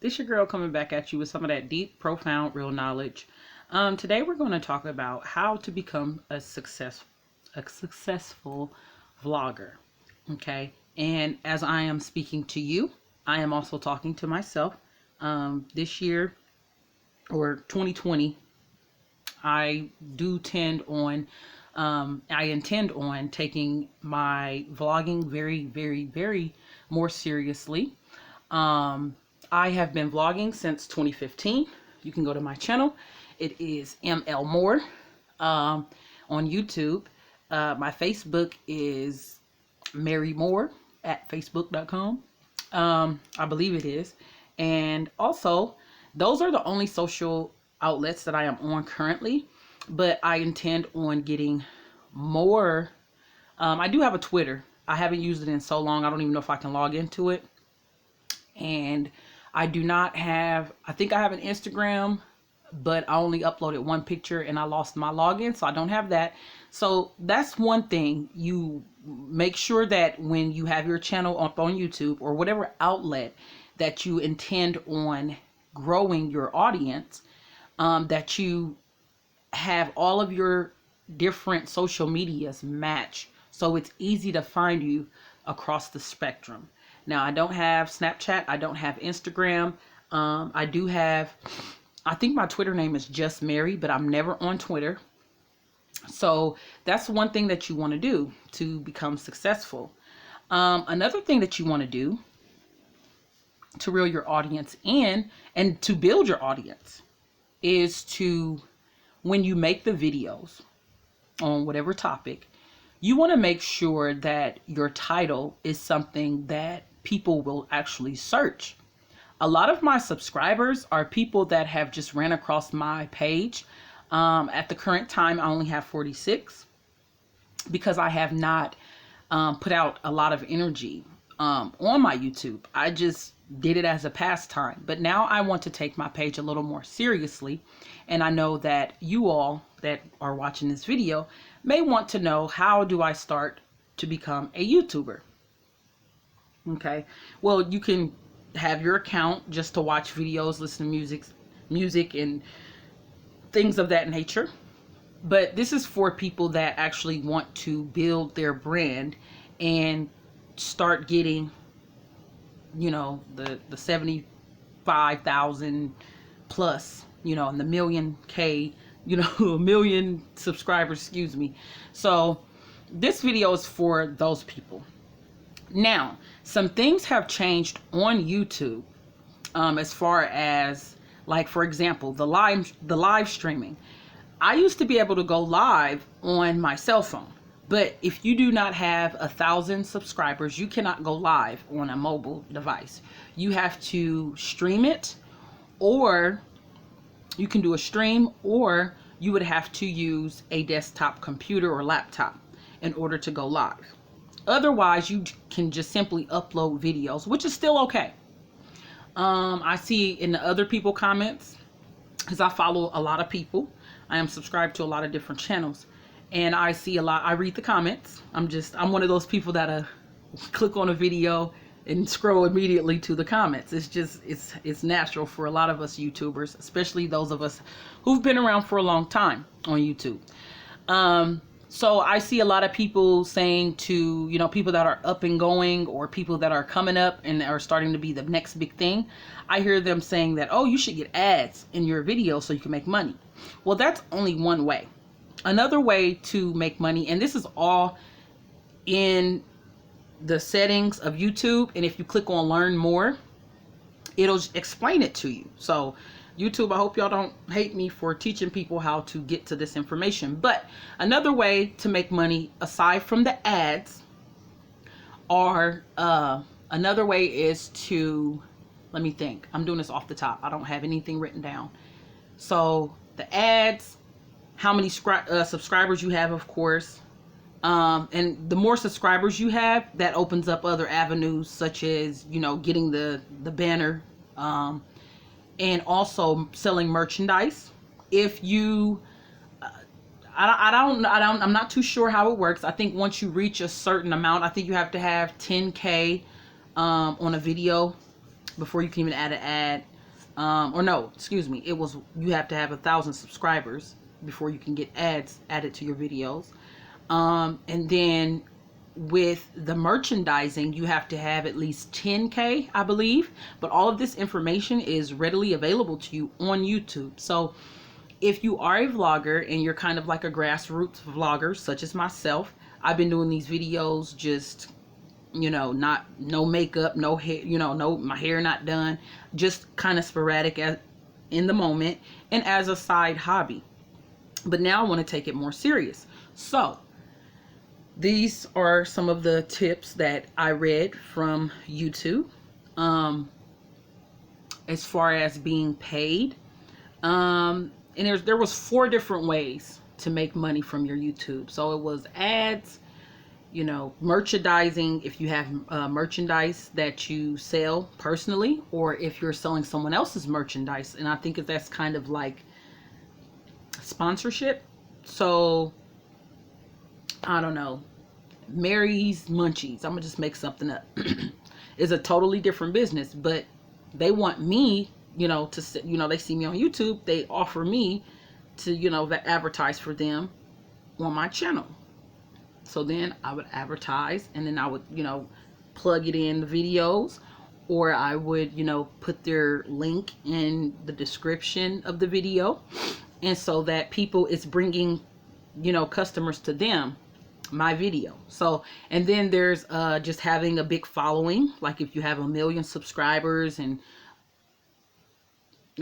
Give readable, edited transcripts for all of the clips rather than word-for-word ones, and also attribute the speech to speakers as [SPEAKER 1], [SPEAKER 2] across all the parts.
[SPEAKER 1] This your girl coming back at you with some of that deep, profound, real knowledge. Today we're going to talk about how to become a successful vlogger. Okay, and as I am speaking to you, I am also talking to myself. This year or 2020, I intend on taking my vlogging very more seriously. I have been vlogging since 2015. You can go to my channel. It is ML Moore on YouTube. My Facebook is Mary Moore at facebook.com. I believe it is. And also, those are the only social outlets that I am on currently, but I intend on getting more. I do have a Twitter. I haven't used it in so long. I don't even know if I can log into it. And I do not have, I think I have an Instagram, but I only uploaded one picture and I lost my login, so I don't have that. So that's one thing. You make sure that when you have your channel up on YouTube or whatever outlet that you intend on growing your audience, that you have all of your different social medias match so it's easy to find you across the spectrum. Now, I don't have Snapchat. I don't have Instagram. I do have, I think my Twitter name is just Mary, but I'm never on Twitter. So that's one thing that you want to do to become successful. Another thing that you want to do to reel your audience in and to build your audience is to, when you make the videos on whatever topic, you want to make sure that your title is something that people will actually search. A lot of my subscribers are people that have just ran across my page. At the current time, I only have 46 because I have not put out a lot of energy on my YouTube. I just did it as a pastime, but now I want to take my page a little more seriously. And I know that you all that are watching this video may want to know, how do I start to become a YouTuber? Okay, well, you can have your account just to watch videos, listen to music and things of that nature. But this is for people that actually want to build their brand and start getting, you know, the 75,000 plus, you know, and the million K, you know, a million subscribers, excuse me. So this video is for those people. Now, some things have changed on YouTube, as far as, like, for example, the live streaming. I used to be able to go live on my cell phone, but if you do not have 1,000 subscribers, you cannot go live on a mobile device. You have to stream it, or you can do a stream, or you would have to use a desktop computer or laptop in order to go live. Otherwise, you can just simply upload videos, which is still okay. I see in the other people comments, because I follow a lot of people. I am subscribed to a lot of different channels, and I see a lot. I read the comments. I'm one of those people that click on a video and scroll immediately to the comments. It's just, it's natural for a lot of us YouTubers, especially those of us who've been around for a long time on YouTube. So I see a lot of people saying to, you know, people that are up and going, or people that are coming up and are starting to be the next big thing. I hear them saying that, oh, you should get ads in your video so you can make money. Well, that's only one way. Another way to make money, and this is all in the settings of YouTube, and if you click on learn more, it'll explain it to you. So YouTube, I hope y'all don't hate me for teaching people how to get to this information. But another way to make money aside from the ads, or another way is to, let me think. I'm doing this off the top. I don't have anything written down. So the ads, how many subscribers you have, of course. And the more subscribers you have, that opens up other avenues, such as, you know, getting the banner, and also selling merchandise. If you, I'm not too sure how it works. I think once you reach a certain amount, I think you have to have 10K on a video before you can even add an ad. Or no, excuse me, it was, you have to have 1,000 subscribers before you can get ads added to your videos. And then with the merchandising, you have to have at least 10K, I believe. But all of this information is readily available to you on YouTube. So if you are a vlogger and you're kind of like a grassroots vlogger, such as myself, I've been doing these videos just, you know, no makeup, no hair, you know, no, my hair not done, just kind of sporadic in the moment and as a side hobby. But now I want to take it more serious. So these are some of the tips that I read from YouTube as far as being paid. And there was 4 different ways to make money from your YouTube. So it was ads, you know, merchandising, if you have merchandise that you sell personally, or if you're selling someone else's merchandise. And I think that's kind of like sponsorship. So I don't know, Mary's Munchies, I'm gonna just make something up, is a totally different business, but they want me, you know, to, you know, they see me on YouTube, they offer me to, you know, advertise for them on my channel. So then I would advertise, and then I would, you know, plug it in the videos, or I would, you know, put their link in the description of the video. And so that people, it's bringing, you know, customers to them, my video. So, and then there's just having a big following. Like if you have 1 million subscribers and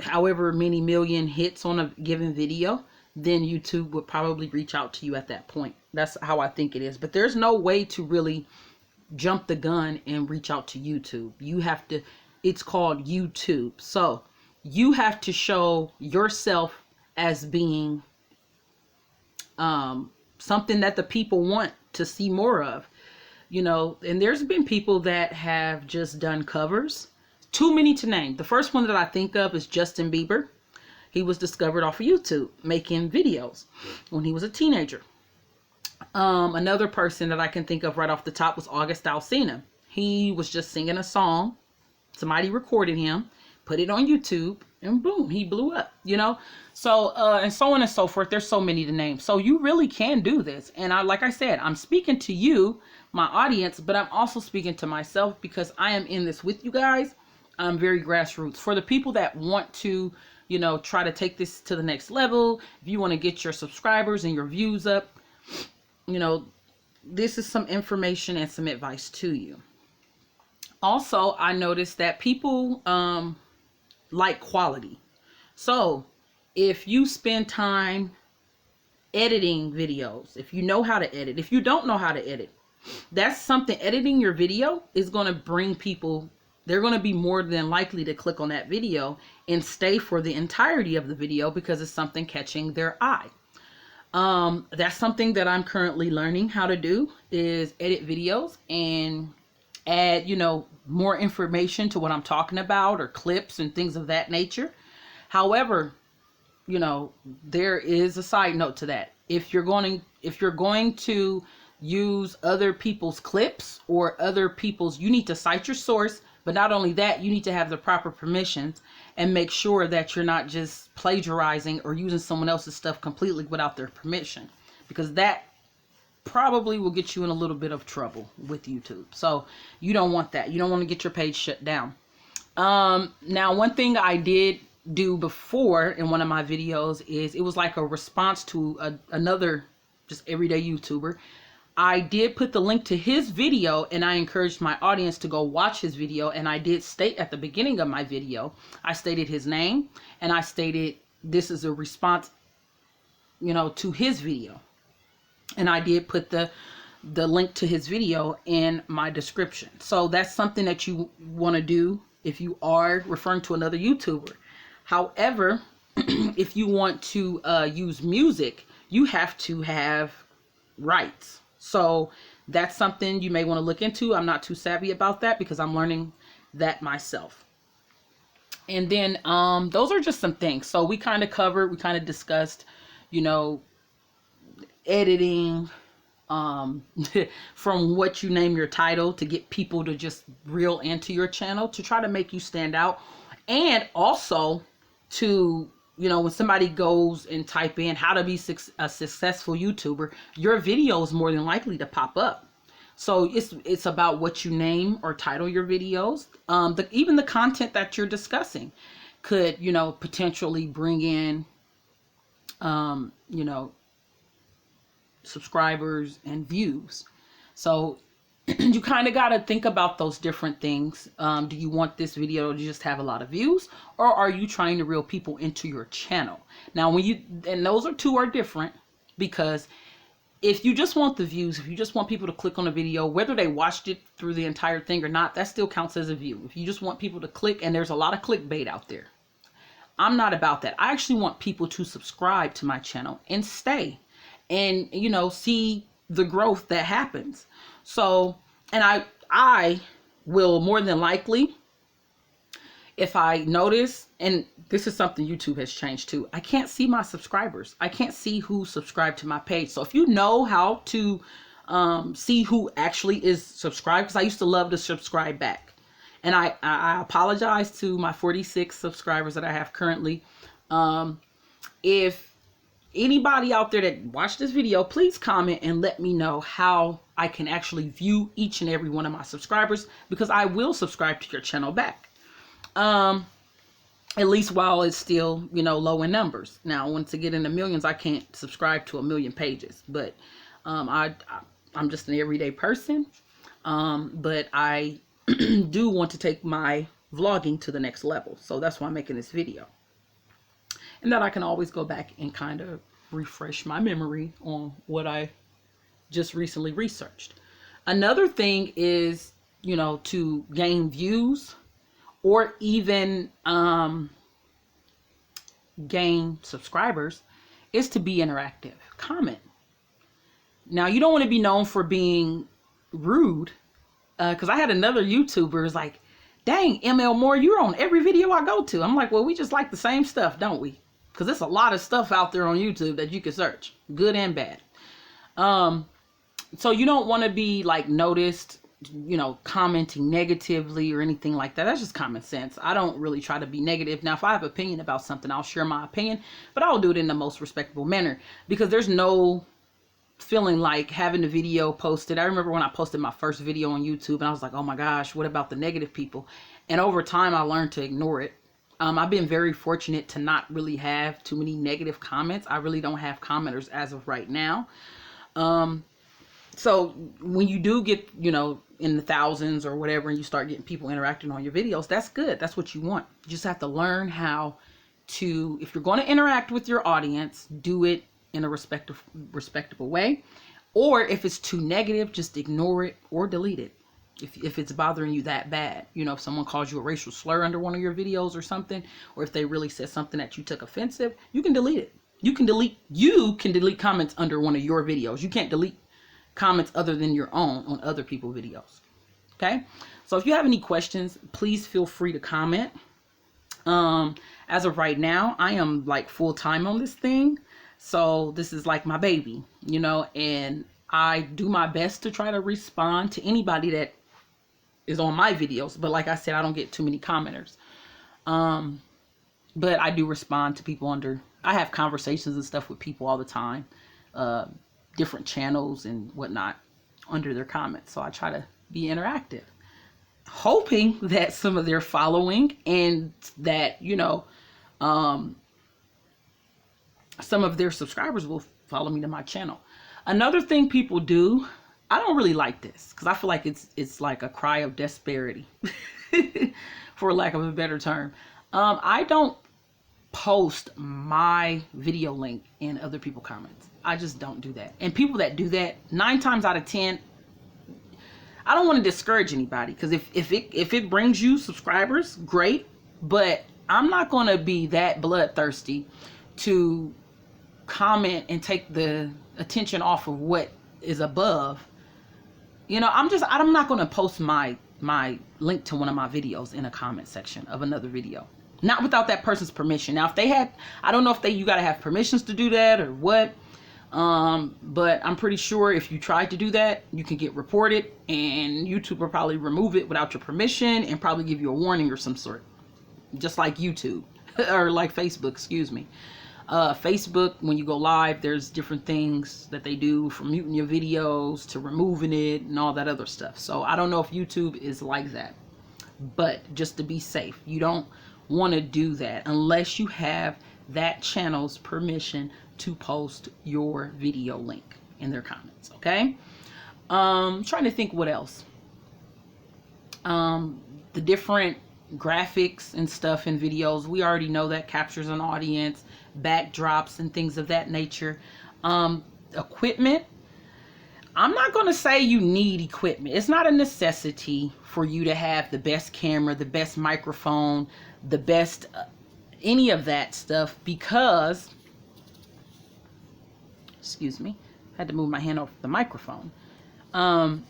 [SPEAKER 1] however many million hits on a given video, then YouTube would probably reach out to you at that point. That's how I think it is. But there's no way to really jump the gun and reach out to YouTube. You have to, it's called YouTube. So you have to show yourself as being something that the people want to see more of, you know. And there's been people that have just done covers, too many to name. The first one that I think of is Justin Bieber. He was discovered off of YouTube making videos when he was a teenager. Another person that I can think of right off the top was August Alsina. He was just singing a song. Somebody recorded him, put it on YouTube, and boom, he blew up, you know. So, and so on and so forth. There's so many to name. So you really can do this. And like I said, I'm speaking to you, my audience, but I'm also speaking to myself because I am in this with you guys. I'm very grassroots. For the people that want to, you know, try to take this to the next level, if you want to get your subscribers and your views up, you know, this is some information and some advice to you. Also, I noticed that people like quality. So if you spend time editing videos, if you know how to edit, if you don't know how to edit, that's something, editing your video is going to bring people, they're going to be more than likely to click on that video and stay for the entirety of the video because it's something catching their eye. That's something that I'm currently learning how to do, is edit videos and add, you know, more information to what I'm talking about, or clips and things of that nature. However, you know, there is a side note to that. If you're going to use other people's clips or other people's, you need to cite your source. But not only that, you need to have the proper permissions and make sure that you're not just plagiarizing or using someone else's stuff completely without their permission, because that probably will get you in a little bit of trouble with YouTube. So you don't want that. You don't want to get your page shut down. Now, one thing I did do before in one of my videos is, it was like a response to another just everyday YouTuber. I did put the link to his video and I encouraged my audience to go watch his video. And I did state at the beginning of my video, I stated his name and I stated this is a response, you know, to his video. And I did put the link to his video in my description. So that's something that you want to do if you are referring to another YouTuber. However, if you want to use music, you have to have rights. So that's something you may want to look into. I'm not too savvy about that because I'm learning that myself. And then those are just some things. So we kind of discussed, you know, editing, from what you name your title to get people to just reel into your channel, to try to make you stand out. And also to, when somebody goes and type in how to be a successful YouTuber, your video is more than likely to pop up. So it's about what you name or title your videos. Even the content that you're discussing could, potentially bring in, subscribers and views. So you kind of got to think about those different things. Do you want this video to just have a lot of views, or are you trying to reel people into your channel? Now, and those two are different, because if you just want the views, if you just want people to click on a video, whether they watched it through the entire thing or not, that still counts as a view. If you just want people to click, and there's a lot of clickbait out there, I'm not about that. I actually want people to subscribe to my channel and stay and, see the growth that happens. So, and I will more than likely, if I notice, and this is something YouTube has changed too, I can't see my subscribers. I can't see who subscribed to my page. So if you know how to see who actually is subscribed, because I used to love to subscribe back. And I apologize to my 46 subscribers that I have currently. If anybody out there that watched this video, please comment and let me know how I can actually view each and every one of my subscribers, because I will subscribe to your channel back. At least while it's still, low in numbers. Now, once I get into millions, I can't subscribe to 1 million pages, but, I'm just an everyday person. But I do want to take my vlogging to the next level. So that's why I'm making this video. And that I can always go back and kind of refresh my memory on what I just recently researched. Another thing is, to gain views, or even gain subscribers, is to be interactive. Comment. Now, you don't want to be known for being rude, because I had another YouTuber was like, dang, ML Moore, you're on every video I go to. I'm like, well, we just like the same stuff, don't we? Because there's a lot of stuff out there on YouTube that you can search, good and bad. So you don't want to be like noticed, commenting negatively or anything like that. That's just common sense. I don't really try to be negative. Now, if I have an opinion about something, I'll share my opinion, but I'll do it in the most respectable manner, because there's no feeling like having the video posted. I remember when I posted my first video on YouTube and I was like, oh my gosh, what about the negative people? And over time, I learned to ignore it. I've been very fortunate to not really have too many negative comments. I really don't have commenters as of right now. So when you do get, in the thousands or whatever, and you start getting people interacting on your videos, that's good. That's what you want. You just have to learn how to, if you're going to interact with your audience, do it in a respectable way. Or if it's too negative, just ignore it or delete it. If it's bothering you that bad, if someone calls you a racial slur under one of your videos or something, or if they really said something that you took offensive, you can delete it. You can delete comments under one of your videos. You can't delete comments other than your own on other people's videos. Okay. So if you have any questions, please feel free to comment. As of right now, I am like full time on this thing. So this is like my baby, and I do my best to try to respond to anybody that is on my videos. But like I said, I don't get too many commenters. But I do respond to people I have conversations and stuff with people all the time, different channels and whatnot under their comments. So I try to be interactive, hoping that some of their following and that, some of their subscribers will follow me to my channel. Another thing people do, I don't really like this, because I feel like it's like a cry of desperation, for lack of a better term. I don't post my video link in other people's comments. I just don't do that. And people that do that, 9 times out of 10, I don't want to discourage anybody, because if it brings you subscribers, great. But I'm not going to be that bloodthirsty to comment and take the attention off of what is above. I'm not going to post my link to one of my videos in a comment section of another video, not without that person's permission. Now, if they had, I don't know if you got to have permissions to do that or what, But I'm pretty sure if you tried to do that, you can get reported, and YouTube will probably remove it without your permission and probably give you a warning or some sort, just like YouTube or like Facebook, excuse me. Facebook, when you go live, there's different things that they do, from muting your videos to removing it and all that other stuff. So I don't know if YouTube is like that, but just to be safe, you don't want to do that unless you have that channel's permission to post your video link in their comments. Okay. Trying to think what else. The different graphics and stuff in videos, we already know that captures an audience, backdrops and things of that nature. Equipment, I'm not going to say you need equipment. It's not a necessity for you to have the best camera, the best microphone, the best any of that stuff, because, excuse me, had to move my hand off the microphone. I'm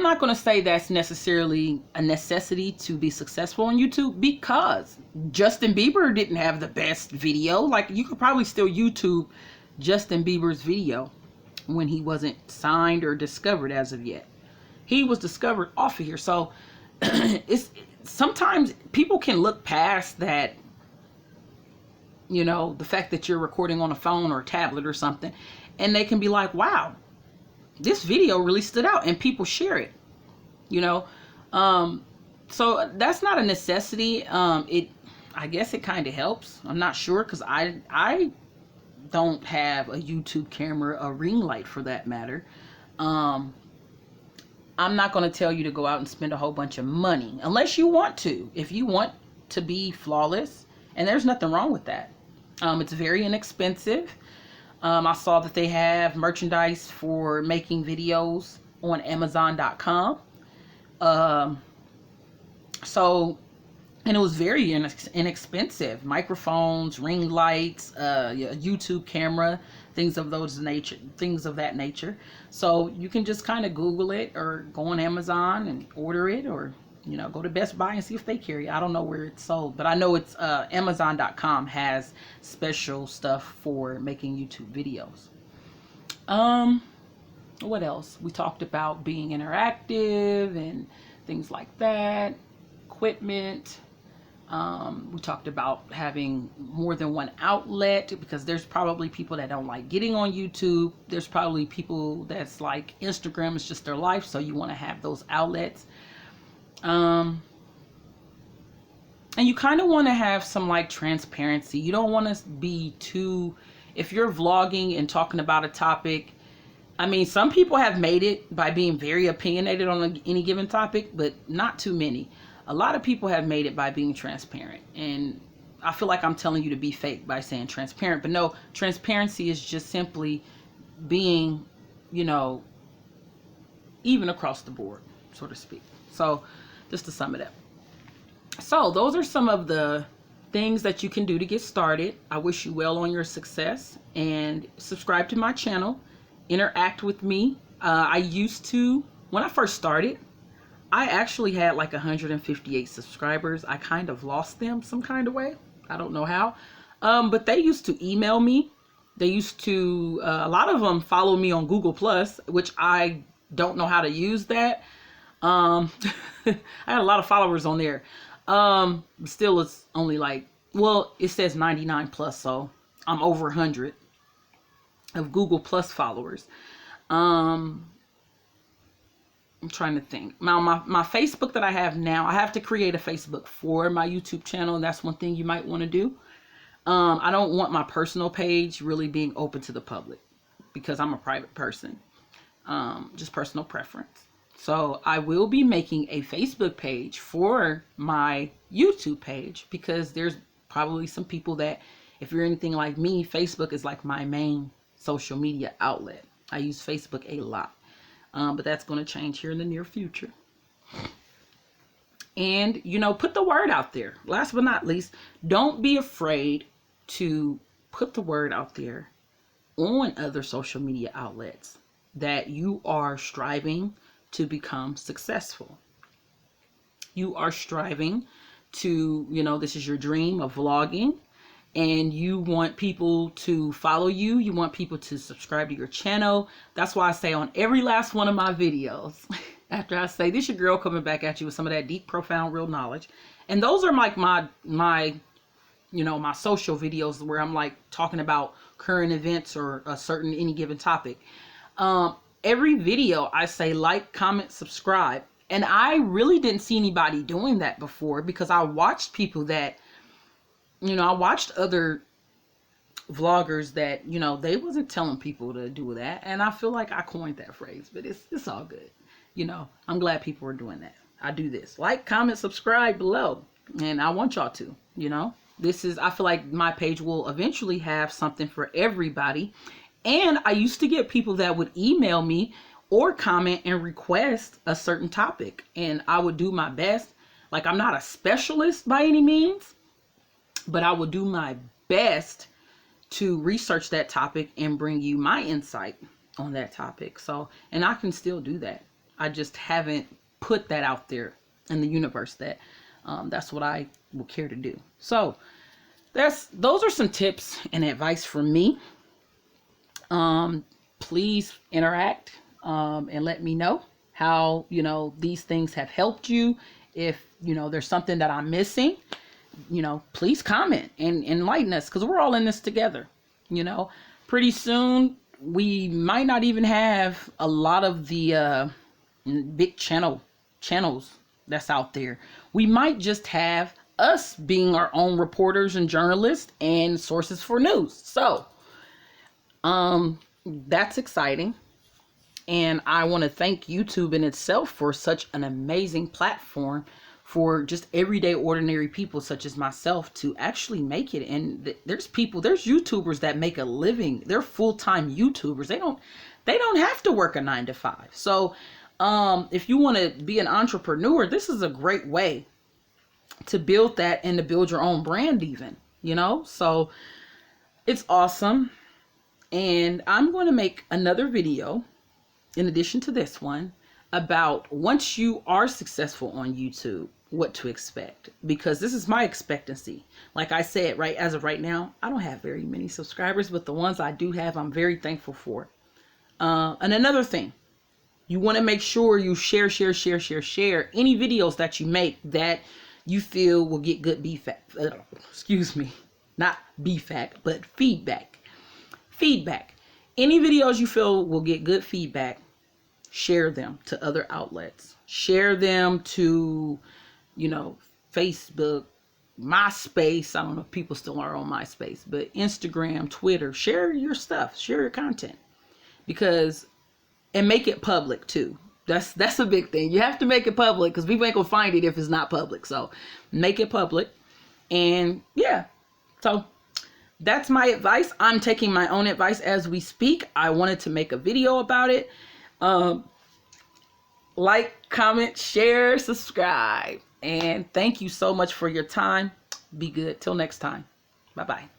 [SPEAKER 1] not going to say that's necessarily a necessity to be successful on YouTube, because Justin Bieber didn't have the best video. Like, you could probably still YouTube Justin Bieber's video when he wasn't signed or discovered as of yet. He was discovered off of here. So it's sometimes people can look past that, you know, the fact that you're recording on a phone or a tablet or something, and they can be like, wow, this video really stood out, and people share it, you know. So that's not a necessity. I guess it kind of helps. I'm not sure, because I don't have a YouTube camera, a ring light for that matter. I'm not going to tell you to go out and spend a whole bunch of money unless you want to. If you want to be flawless, and there's nothing wrong with that. It's very inexpensive. I saw that they have merchandise for making videos on Amazon.com. And it was very inexpensive. Microphones, ring lights, YouTube camera, things of that nature. So you can just kind of Google it or go on Amazon and order it, or, you know, go to Best Buy and see if they carry it. I don't know where it's sold, but I know it's Amazon.com has special stuff for making YouTube videos. What else? We talked about being interactive and things like that. Equipment. We talked about having more than one outlet, because there's probably people that don't like getting on YouTube. There's probably people that's like Instagram is just their life, so you want to have those outlets. And you kind of want to have some like transparency. You don't want to be too, if you're vlogging and talking about a topic, I mean, some people have made it by being very opinionated on any given topic, but not too many. A lot of people have made it by being transparent, and I feel like I'm telling you to be fake by saying transparent, but no, transparency is just simply being, you know, even across the board, so to speak. So just to sum it up. So those are some of the things that you can do to get started. I wish you well on your success, and subscribe to my channel, interact with me. I used to, when I first started, I actually had like 158 subscribers. I kind of lost them some kind of way. I don't know how. But they used to email me. They used to, a lot of them follow me on Google Plus, which I don't know how to use that. I had a lot of followers on there. Still, it's only like, well, it says 99 plus, so I'm over 100 of Google Plus followers. I'm trying to think. Now, my Facebook that I have now, I have to create a Facebook for my YouTube channel, and that's one thing you might want to do. I don't want my personal page really being open to the public, because I'm a private person. Just personal preference. So I will be making a Facebook page for my YouTube page, because there's probably some people that, if you're anything like me, Facebook is like my main social media outlet. I use Facebook a lot. But that's going to change here in the near future. And, you know, put the word out there. Last but not least, don't be afraid to put the word out there on other social media outlets that you are striving to become successful. You are striving to, you know, this is your dream of vlogging, and you want people to follow you, you want people to subscribe to your channel. That's why I say on every last one of my videos, after I say, this your girl coming back at you with some of that deep, profound, real knowledge. And those are like my my social videos where I'm like talking about current events or a certain any given topic. Every video I say like, comment, subscribe. And I really didn't see anybody doing that before, because I watched people that, I watched other vloggers that, they wasn't telling people to do that. And I feel like I coined that phrase, but it's all good. I'm glad people are doing that. I do this. Like, comment, subscribe below. And I want y'all to, I feel like my page will eventually have something for everybody. And I used to get people that would email me or comment and request a certain topic, and I would do my best. Like, I'm not a specialist by any means, but I would do my best to research that topic and bring you my insight on that topic. So, and I can still do that. I just haven't put that out there in the universe that that's what I will care to do. So those are some tips and advice from me. Please interact and let me know how, these things have helped you. If, there's something that I'm missing, please comment and enlighten us, because we're all in this together. Pretty soon we might not even have a lot of the big channels that's out there. We might just have us being our own reporters and journalists and sources for news. So that's exciting. And I want to thank YouTube in itself for such an amazing platform for just everyday ordinary people such as myself to actually make it. And there's YouTubers that make a living. They're full-time YouTubers. They don't have to work a 9-to-5. So if you want to be an entrepreneur, this is a great way to build that and to build your own brand even, so it's awesome. And I'm going to make another video in addition to this one about once you are successful on YouTube, what to expect, because this is my expectancy. Like I said, right, as of right now, I don't have very many subscribers, but the ones I do have, I'm very thankful for. And another thing, you want to make sure you share any videos that you make that you feel will get good not but feedback. Any videos you feel will get good feedback, share them to other outlets. Share them to, Facebook, MySpace. I don't know if people still are on MySpace, but Instagram, Twitter. Share your stuff. Share your content. And make it public too. That's a big thing. You have to make it public, because people ain't gonna find it if it's not public. So make it public. And yeah, so that's my advice. I'm taking my own advice as we speak. I wanted to make a video about it. Like, comment, share, subscribe. And thank you so much for your time. Be good. Till next time. Bye-bye.